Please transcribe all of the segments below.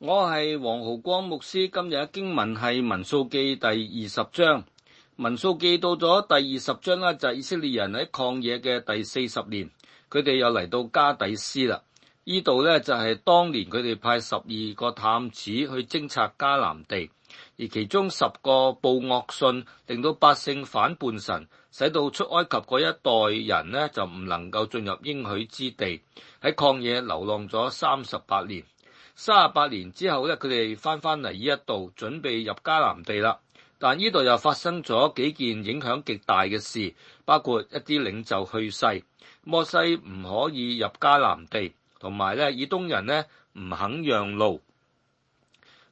我係黃浩光牧師，今日嘅經文係民數記第20章。民數記到咗第20章啦，就係以色列人喺曠野嘅第40年，佢哋又嚟到加底斯啦。呢度呢，就係當年佢哋派12個探子去偵察迦南地，而其中10個報惡信，令到百姓反叛神，使到出埃及嗰一代人呢，就唔能夠進入應許之地，喺曠野流浪咗38年。38年之後咧，佢哋翻嚟呢一度，準備入迦南地啦。但呢度又發生咗幾件影響極大嘅事，包括一啲領袖去世，摩西唔可以入迦南地，同埋咧以東人呢唔肯讓路。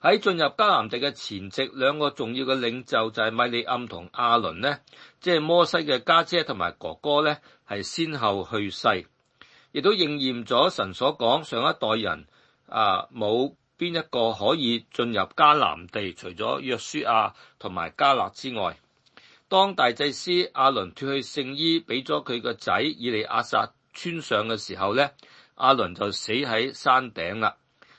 喺進入迦南地嘅前夕，兩個重要嘅領袖就係米利暗同亞倫呢，即係摩西嘅家姐同埋哥哥呢，係先後去世，亦都應驗咗神所講上一代人冇邊一個可以進入迦南地，除咗約書亞同埋迦勒之外。當大祭司亞倫脫去聖衣，俾咗佢個仔以利亞撒穿上嘅時候呢，亞倫就死喺山頂啦。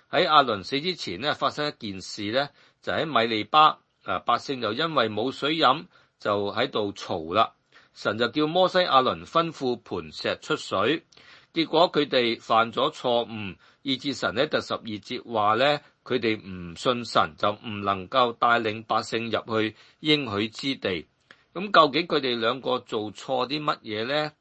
喺亞倫死之前呢，發生一件事呢，就喺米利巴，百姓就因為冇水飲，就喺度嘈啦。神就叫摩西亞倫吩咐磐石出水，結果佢哋犯咗錯誤，以致神喺第12節話咧，佢哋唔信神，就唔能夠帶領百姓入去應許之地。咁究竟佢哋兩個做錯啲乜嘢呢？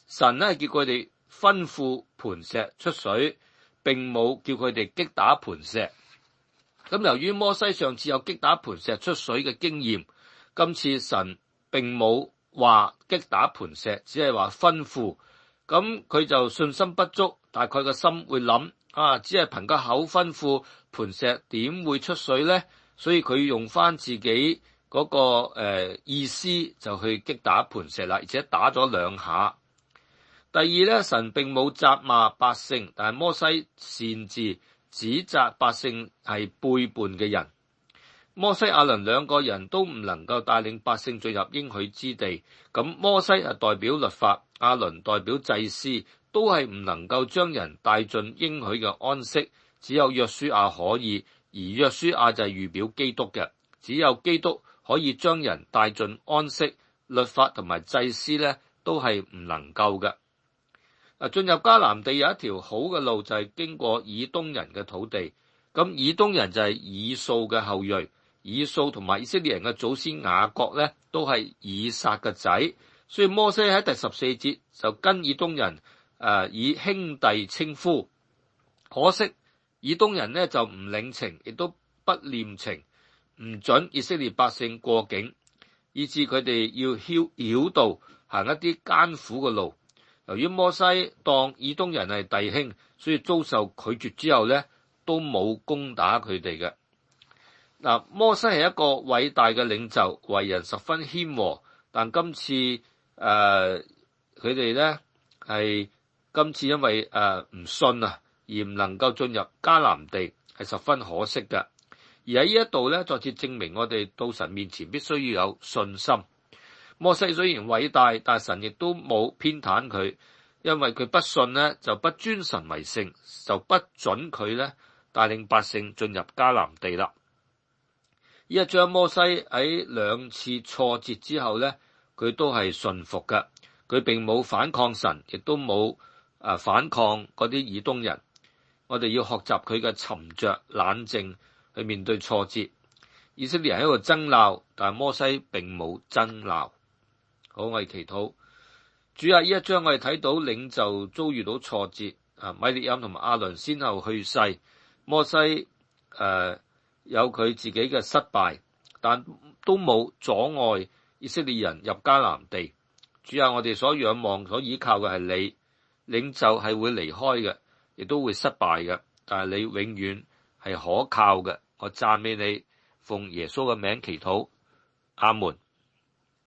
神咧叫佢哋吩咐磐石出水，並冇叫佢哋擊打磐石。咁由於摩西上次有擊打磐石出水嘅經驗，今次神並冇話擊打磐石，只係話吩咐。咁佢就信心不足，大概個心會諗只係憑個口吩咐，磐石點會出水呢？所以佢用翻自己嗰個意思就去擊打磐石啦，而且打咗2下。第二咧，神並冇責罵百姓，但係摩西擅自指責百姓係背叛嘅人。摩西亞倫兩個人都唔能夠帶領百姓進入應許之地，咁摩西係代表律法，亞倫代表祭司，都係唔能夠將人帶進應許嘅安息，只有約書亞可以，而約書亞就係預表基督嘅，只有基督可以將人帶進安息，律法同埋祭司咧都係唔能夠嘅。進入迦南地有一條好嘅路，就係經過以東人嘅土地，咁以東人就係以掃嘅後裔。以掃同埋以色列人嘅祖先雅各咧，都係以撒嘅仔，所以摩西喺第14節就跟以東人以兄弟稱呼。可惜以東人呢就唔領情，亦都不念情，唔准以色列百姓過境，以致佢哋要繞道行一啲艱苦嘅路。由於摩西當以東人係弟兄，所以遭受拒絕之後咧，都冇攻打佢哋嘅。摩西係一個偉大嘅領袖，為人十分謙和，但今次佢哋咧係今次因為唔信而唔能夠進入迦南地，係十分可惜嘅。而喺呢一度咧，再次證明我哋到神面前必須要有信心。摩西雖然偉大，但神亦都冇偏袒佢，因為佢不信呢，就不尊神為聖，就不准佢咧帶領百姓進入迦南地啦。呢一章摩西喺2次挫折之後咧，佢都係順服嘅，佢並冇反抗神，亦都冇反抗嗰啲以東人。我哋要學習佢嘅沉着冷靜去面對挫折。以色列人喺度爭鬧，但係摩西並冇爭鬧。好，我哋祈禱。主啊，呢一章我哋睇到領袖遭遇到挫折，米利暗同埋亞倫先後去世，摩西有佢自己嘅失敗，但都冇阻礙以色列人入迦南地。主啊，我哋所仰望、所依靠嘅係你，領袖係會離開嘅，亦都會失敗嘅，但係你永遠係可靠嘅。我讚美你，奉耶穌嘅名祈禱，阿門。